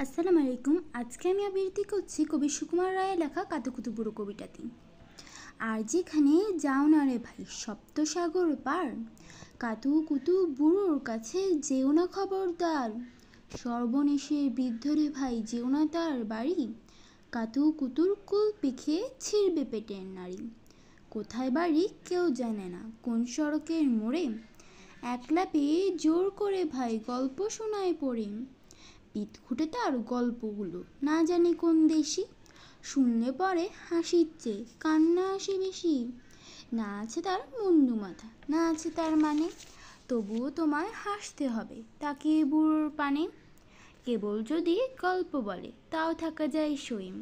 আসসালামু আলাইকুম। আজকে আমি আবৃত্তি করছি কবি সুকুমার রায়ের লেখা কাতুকুতু বুড়ো কবিতাটি। আর যেখানে যাও না রে ভাই সপ্তসাগর পার, কাতুকুতু বুড়োর কাছে যেও না খবরদার। সর্বনেশে বৃদ্ধ রে ভাই যেও না তার বাড়ি, কাতুকুতুর কুল পিখে ছিঁড়বে পেটের নাড়ি। কোথায় বাড়ি কেউ জানে না, কোন সড়কের মোড়ে, একলা পেয়ে জোর করে ভাই গল্প শোনায় পড়ে। পিঠ খুঁটে তার গল্পগুলো না জানি কোন দেশি, শুনলে পরে হাসির চেয়ে কান্না আসে বেশি। না আছে তার মুন্ডু মাথা, না আছে তার মানে, তবুও তোমায় হাসতে হবে তাকে বুড়োর পানে। কেবল যদি গল্প বলে তাও থাকা যায় সইম,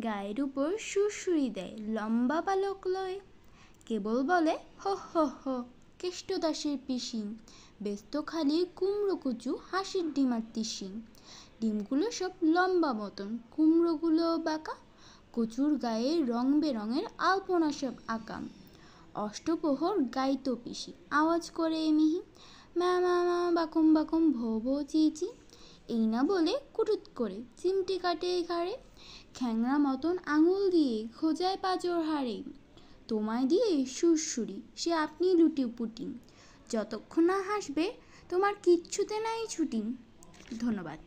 গায়ের উপর সুরসুরি দেয় লম্বা পালক লয়ে। কেবল বলে হো হো হো কেষ্টদাসের পিসি, ব্যস্ত খালি কুমড়ো কচু হাসির ডিমার তিসি। ডিমগুলো সব লম্বা মতন, কুমড়োগুলো বাঁকা, কচুর গায়ে রং বেরঙের আলপনা সব আঁকা। অষ্টপ্রহর গাইতো পিসি আওয়াজ করে মিহি, মা মা মা বাকুম বাকুম ভো ভো চিচি। এই না বলে কুটুত করে চিমটি কাটে ঘাড়ে, খ্যাংরা মতন আঙুল দিয়ে খোঁজায় পাঁজর হাড়ে। তোমায় দিয়ে সুরসুরি সে আপনি লুটিপুটি, যতক্ষণ না হাসবে তোমার কিচ্ছুতে নাই ছুটি। ধন্যবাদ।